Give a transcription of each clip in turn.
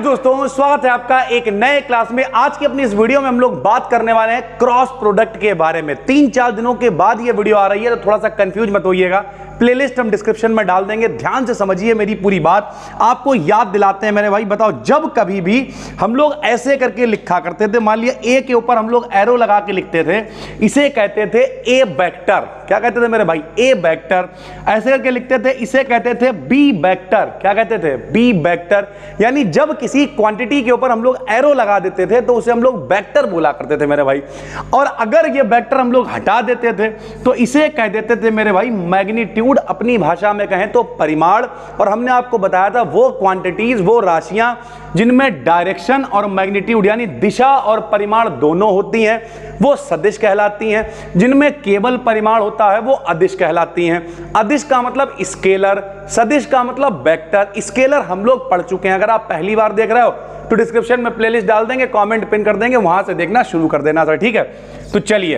दोस्तों स्वागत है आपका एक नए क्लास में। आज की अपनी इस वीडियो में हम लोग बात करने वाले हैं क्रॉस प्रोडक्ट के बारे में। 3-4 दिनों के बाद ये वीडियो आ रही है तो थोड़ा सा कंफ्यूज मत होइएगा। प्लेलिस्ट हम डिस्क्रिप्शन में डाल देंगे, ध्यान से समझिए मेरी पूरी बात। आपको याद दिलाते हैं मेरे भाई। बताओ, जब कभी भी हम लोग ऐसे करके लिखा करते थे, मान लिया ए के ऊपर हम लोग एरो लगा के लिखते थे, इसे कहते थे ए वेक्टर। क्या कहते थे मेरे भाई? ए वेक्टर। ऐसे करके लिखते थे, इसे कहते थे बी वेक्टर। क्या कहते थे? B vector. यानी जब किसी क्वांटिटी के ऊपर हम लोग एरो लगा देते थे तो उसे हम लोग वेक्टर बोला करते थे मेरे भाई। और अगर ये वेक्टर हम लोग हटा देते थे तो इसे कह देते थे मेरे भाई मैग्नीट्यूड, अपनी भाषा में कहें तो परिमाण। और हमने आपको बताया था वो क्वांटिटीज, वो राशियां जिनमें डायरेक्शन और मैग्नीट्यूड यानी दिशा और परिमाण दोनों होती हैं, वो सदिश कहलाती हैं। जिनमें केवल परिमाण होता है वो अदिश कहलाती हैं। अदिश का मतलब स्केलर, सदिश का मतलब वेक्टर। स्केलर हम लोग पढ़ चुके हैं। अगर आप पहली बार देख रहे हो तो डिस्क्रिप्शन में प्लेलिस्ट डाल देंगे, कमेंट पिन कर देंगे, वहां से देखना शुरू कर देना सर, ठीक है। तो चलिए,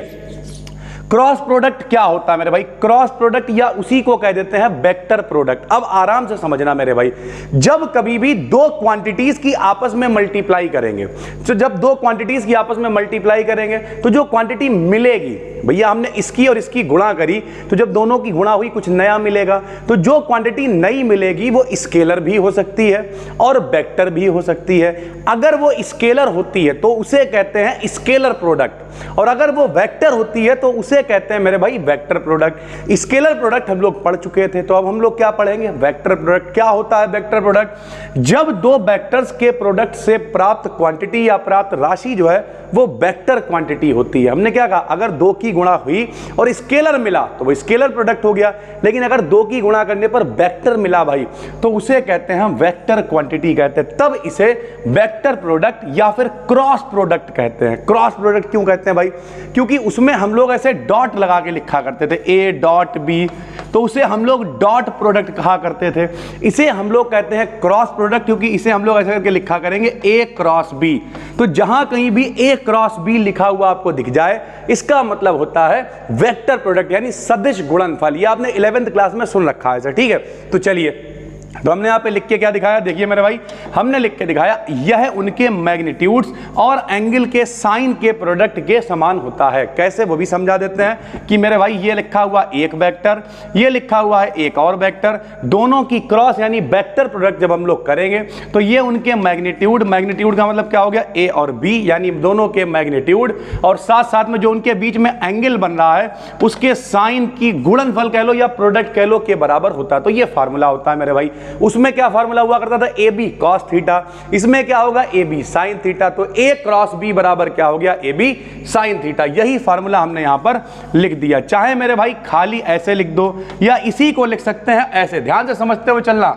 क्रॉस प्रोडक्ट क्या होता है मेरे भाई? क्रॉस प्रोडक्ट या उसी को कह देते हैं वेक्टर प्रोडक्ट। अब आराम से समझना मेरे भाई। जब कभी भी दो क्वांटिटीज की आपस में मल्टीप्लाई करेंगे, तो जब दो क्वांटिटीज की आपस में मल्टीप्लाई करेंगे तो जो क्वांटिटी मिलेगी, भैया हमने इसकी और इसकी गुणा करी तो जब दोनों की गुणा हुई कुछ नया मिलेगा। तो जो क्वांटिटी नई मिलेगी वो स्केलर भी हो सकती है और वेक्टर भी हो सकती है। अगर वो स्केलर होती है तो उसे कहते हैं स्केलर प्रोडक्ट, और अगर वो वेक्टर होती है तो उसे कहते हैं मेरे भाई वेक्टर प्रोडक्ट। स्केलर प्रोडक्ट हम लोग पढ़ चुके थे, तो अब हम लोग क्या पढ़ेंगे? Vector product. क्या होता है वेक्टर प्रोडक्ट? जब दो वेक्टर्स के प्रोडक्ट से प्राप्त क्वांटिटी या प्राप्त राशि जो है वो वेक्टर क्वांटिटी होती है। हमने क्या कहा? अगर दो की गुणा हुई और स्केलर मिला तो वो स्केलर प्रोडक्ट हो गया, लेकिन अगर दो की गुणा करने पर वेक्टर मिला भाई तो उसे कहते हैं हम वेक्टर क्वांटिटी कहते हैं। तब इसे वेक्टर प्रोडक्ट या फिर क्रॉस प्रोडक्ट कहते हैं। क्रॉस प्रोडक्ट क्यों कहते हैं भाई? क्योंकि उसमें हम लोग ऐसे डॉट लगा के लिखा करते थे, ए डॉट बी, तो उसे हम लोग डॉट प्रोडक्ट कहा करते थे। इसे हम लोग कहते हैं क्रॉस प्रोडक्ट, क्योंकि इसे हम लोग ऐसे करके लिखा करेंगे ए क्रॉस बी। तो जहां कहीं भी ए क्रॉस बी लिखा हुआ आपको दिख जाए, इसका मतलब होता है वेक्टर प्रोडक्ट यानी सदिश गुणनफल। ये आपने 11th क्लास में सुन रखा है सर, ठीक है। तो चलिए, तो हमने यहाँ पे लिख के क्या दिखाया? देखिए मेरे भाई, हमने लिख के दिखाया यह उनके मैग्नीट्यूड्स और एंगल के साइन के प्रोडक्ट के समान होता है। कैसे, वो भी समझा देते हैं कि मेरे भाई ये लिखा हुआ एक वेक्टर, ये लिखा हुआ है एक और वेक्टर, दोनों की क्रॉस यानी वेक्टर प्रोडक्ट जब हम लोग करेंगे तो ये उनके मैग्नीट्यूड, मैग्नीट्यूड का मतलब क्या हो गया? ए और बी, यानी दोनों के मैग्नीट्यूड, और साथ साथ में जो उनके बीच में एंगल बन रहा है उसके साइन की गुणनफल कह लो या प्रोडक्ट कह लो के बराबर होता है। तो ये फार्मूला होता है मेरे भाई। उसमें क्या फार्मूला हुआ करता था? A B cos theta. इसमें क्या होगा? A B sine theta. तो ए क्रॉस बी बराबर क्या हो गया? A B sine theta. यही फार्मूला हमने यहां पर लिख दिया। चाहे मेरे भाई खाली ऐसे लिख दो या इसी को लिख सकते हैं ऐसे, ध्यान से समझते हुए चलना।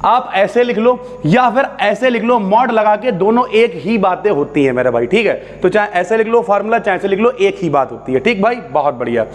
आप ऐसे लिख लो या फिर ऐसे लिख लो, मॉड लगा के, दोनों एक ही बातें होती हैं मेरे भाई, ठीक है। तो चाहे ऐसे लिख लो फार्मूला, चाहे ऐसे लिख लो, एक ही बात होती है, ठीक भाई, बहुत बढ़िया।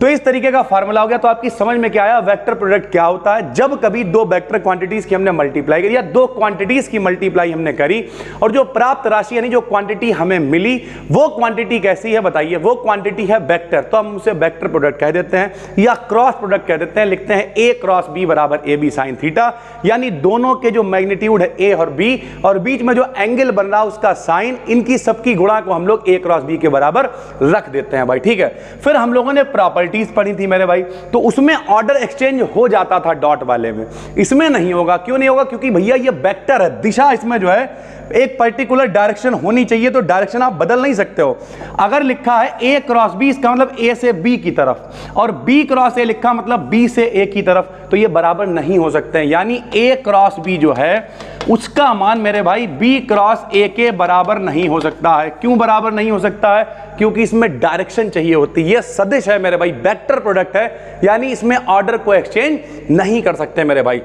तो इस तरीके का फार्मूला हो गया। तो आपकी समझ में क्या आया? वेक्टर प्रोडक्ट क्या होता है? जब कभी दो वेक्टर क्वांटिटीज की हमने मल्टीप्लाई करी या दो क्वांटिटीज की मल्टीप्लाई हमने करी और जो प्राप्त राशि यानी जो क्वांटिटी हमें मिली वो क्वांटिटी कैसी है बताइए? वो क्वांटिटी है वेक्टर, तो हम उसे वेक्टर प्रोडक्ट कह देते हैं या क्रॉस प्रोडक्ट कह देते हैं। लिखते हैं ए क्रॉस बी बराबर ए बी साइन थीटा, यानी दोनों के जो मैग्नीट्यूड है ए और बी और बीच में जो एंगल बन रहा है उसका साइन, इनकी सबकी गुणा को हम लोग ए क्रॉस बी के बराबर रख देते हैं भाई, ठीक है। फिर हम लोगों ने प्रॉपर्टीज पढ़ी थी मेरे भाई, तो उसमें ऑर्डर एक्सचेंज हो जाता था डॉट वाले में। इसमें नहीं होगा। क्यों नहीं होगा? क्योंकि भैया ये वेक्टर है, दिशा इसमें जो है एक पर्टिकुलर डायरेक्शन होनी चाहिए, तो डायरेक्शन आप बदल नहीं सकते हो। अगर लिखा है ए क्रॉस बी, इसका मतलब ए से बी की तरफ, और बी क्रॉस ए लिखा मतलब बी से ए की तरफ, तो ये बराबर नहीं हो सकते हैं। यानी ए क्रॉस बी जो है उसका मान मेरे भाई बी क्रॉस ए के बराबर नहीं हो सकता है। क्यों बराबर नहीं हो सकता है? क्योंकि इसमें डायरेक्शन चाहिए होती है। ये सदिश है मेरे भाई, वेक्टर प्रोडक्ट है, यानी इसमें ऑर्डर को एक्सचेंज नहीं कर सकते मेरे भाई।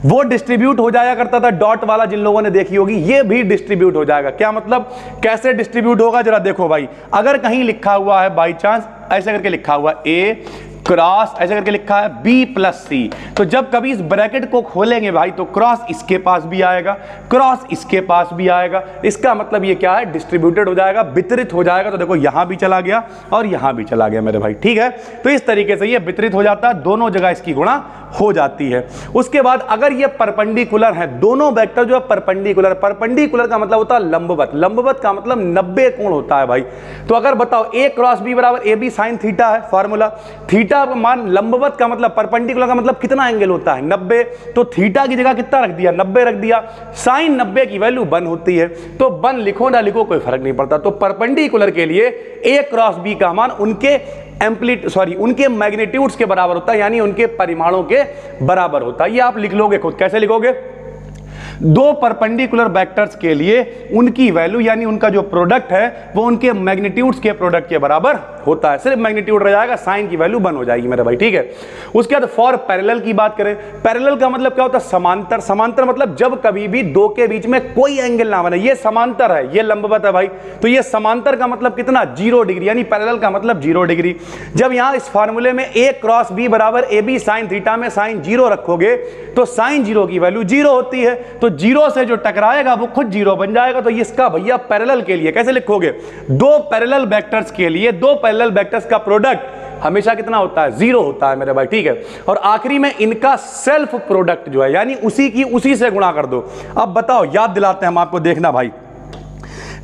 वो डिस्ट्रीब्यूट हो जाया करता था डॉट वाला, जिन लोगों ने देखी होगी, ये भी डिस्ट्रीब्यूट हो जाएगा। क्या मतलब? कैसे डिस्ट्रीब्यूट होगा जरा देखो भाई। अगर कहीं लिखा हुआ है बाई चांस ऐसे करके लिखा हुआ ए क्रॉस ऐसे करके लिखा है बी प्लस सी। तो जब कभी इस ब्रैकेट को खोलेंगे भाई तो क्रॉस इसके पास भी आएगा, क्रॉस इसके पास भी आएगा। इसका मतलब ये क्या है, डिस्ट्रीब्यूटेड हो जाएगा, वितरित हो जाएगा। तो देखो यहां भी चला गया और यहां भी चला गया मेरे भाई, ठीक है। तो इस तरीके से ये वितरित हो जाता है, दोनों जगह इसकी गुणा हो जाती है। उसके बाद अगर ये परपेंडिकुलर है, दोनों वेक्टर जो है परपेंडिकुलर, परपेंडिकुलर का मतलब होता है लंबवत, लंबवत का मतलब 90 कोण होता है भाई। तो अगर बताओ a क्रॉस b बराबर ए बी साइन थीटा है फॉर्मूला, थीटा का मान, लंबवत का मतलब, परपेंडिकुलर का मतलब कितना एंगल होता है 90, तो थीटा की जगह कितना रख दिया 90 रख दिया, साइन 90 की वैल्यू 1 होती है। तो 1 लिखो ना लिखो कोई फर्क नहीं पड़ता। तो परपेंडिकुलर के लिए a क्रॉस b का मान उनके उनके मैग्नीट्यूड्स के बराबर होता है, यानी उनके परिमाणों के बराबर होता है। ये आप लिख लोगे खुद, कैसे लिखोगे, दो परपेंडिकुलर वेक्टर्स के लिए उनकी वैल्यू यानी उनका जो प्रोडक्ट है वो उनके मैग्नीट्यूड्स के प्रोडक्ट के बराबर होता है। सिर्फ मैग्नीट्यूड रह जाएगा, साइन की वैल्यू 1 हो जाएगी मेरे भाई, ठीक है। उसके बाद फॉर पैरेलल की बात करें, पैरेलल का मतलब क्या होता है, समांतर। समांतर मतलब जब कभी भी दो के बीच में कोई एंगल ना बने, ये समांतर है, ये लंबवत है भाई, तो ये समांतर का मतलब कितना 0 डिग्री, यानी पैरेलल का मतलब 0 डिग्री। जब यहां इस फार्मूले में a क्रॉस b बराबर ए बी साइन थीटा में साइन 0 रखोगे तो साइन 0 की वैल्यू 0 होती है, तो 0 से जो टकराएगा वो खुद 0 बन जाएगा। तो इसका भैया पैरेलल के लिए कैसे लिखोगे, दो पैरेलल वेक्टर्स के लिए, दो पैरेलल वेक्टर्स का प्रोडक्ट हमेशा कितना होता है 0 होता है मेरे भाई, ठीक है। और आखिरी में इनका सेल्फ प्रोडक्ट जो है, यानी उसी की उसी से गुणा कर दो। अब बताओ, याद दिलाते हैं हम आपको, देखना भाई,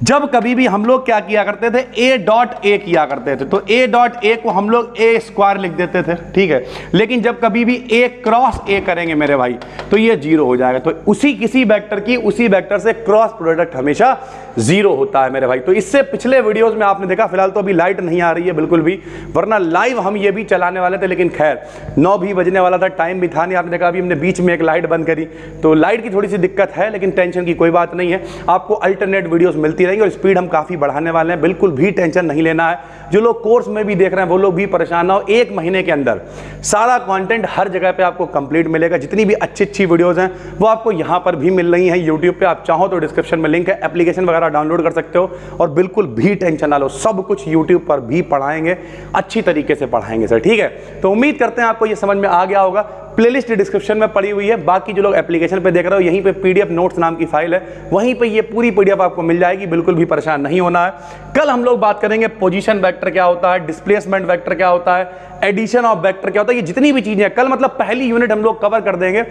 जब कभी भी हम लोग क्या किया करते थे, a डॉट ए किया करते थे, तो a डॉट ए को हम लोग a स्क्वायर लिख देते थे, ठीक है। लेकिन जब कभी भी a क्रॉस a करेंगे मेरे भाई तो ये 0 हो जाएगा। तो उसी किसी वेक्टर की उसी वेक्टर से क्रॉस प्रोडक्ट हमेशा 0 होता है मेरे भाई। तो इससे पिछले वीडियोस में आपने देखा, फिलहाल तो अभी लाइट नहीं आ रही है बिल्कुल भी, वरना लाइव हम ये भी चलाने वाले थे, लेकिन खैर 9 भी बजने वाला था, टाइम भी था नहीं। आपने देखा अभी हमने बीच में एक लाइट बंद करी, तो लाइट की थोड़ी सी दिक्कत है, लेकिन टेंशन की कोई बात नहीं है, आपको अल्टरनेट वीडियोस मिलती रहेंगी और स्पीड हम काफी बढ़ाने वाले हैं, बिल्कुल भी टेंशन नहीं लेना है। जो लोग कोर्स में भी देख रहे हैं वो लोग भी परेशान ना हो, 1 महीने के अंदर सारा कंटेंट हर जगह पे आपको कंप्लीट मिलेगा। जितनी भी अच्छी अच्छी वीडियोस हैं वो आपको यहां पर भी मिल रही हैं यूट्यूब पे, आप चाहो तो डिस्क्रिप्शन में लिंक है, एप्लीकेशन वगैरह डाउनलोड कर सकते हो। और बिल्कुल भी टेंशन ना लो, सब कुछ यूट्यूब पर भी पढ़ाएंगे, अच्छी तरीके से पढ़ाएंगे सर, ठीक है। तो उम्मीद करते हैं आपको ये समझ में आ गया होगा। प्लेलिस्ट डिस्क्रिप्शन में पड़ी हुई है, बाकी जो लोग एप्लीकेशन पे देख रहे हो यहीं पे पीडीएफ नोट्स नाम की फाइल है, वहीं पे ये पूरी पीडीएफ आपको मिल जाएगी, बिल्कुल भी परेशान नहीं होना है। कल हम लोग बात करेंगे पोजीशन वेक्टर क्या होता है, डिस्प्लेसमेंट वेक्टर क्या होता है, एडिशन ऑफ वेक्टर क्या होता है, ये जितनी भी चीजें कल मतलब पहली यूनिट हम लोग कवर कर देंगे।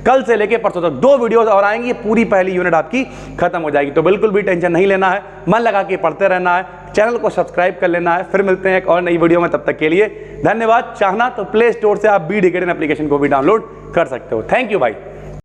कल से लेके परसों तक 2 वीडियोस और आएंगी, ये पूरी पहली यूनिट आपकी खत्म हो जाएगी। तो बिल्कुल भी टेंशन नहीं लेना है, मन लगा के पढ़ते रहना है, चैनल को सब्सक्राइब कर लेना है। फिर मिलते हैं एक और नई वीडियो में, तब तक के लिए धन्यवाद। चाहना तो प्ले स्टोर से आप बी डिकेडन एप्लीकेशन को भी डाउनलोड कर सकते हो। थैंक यू भाई।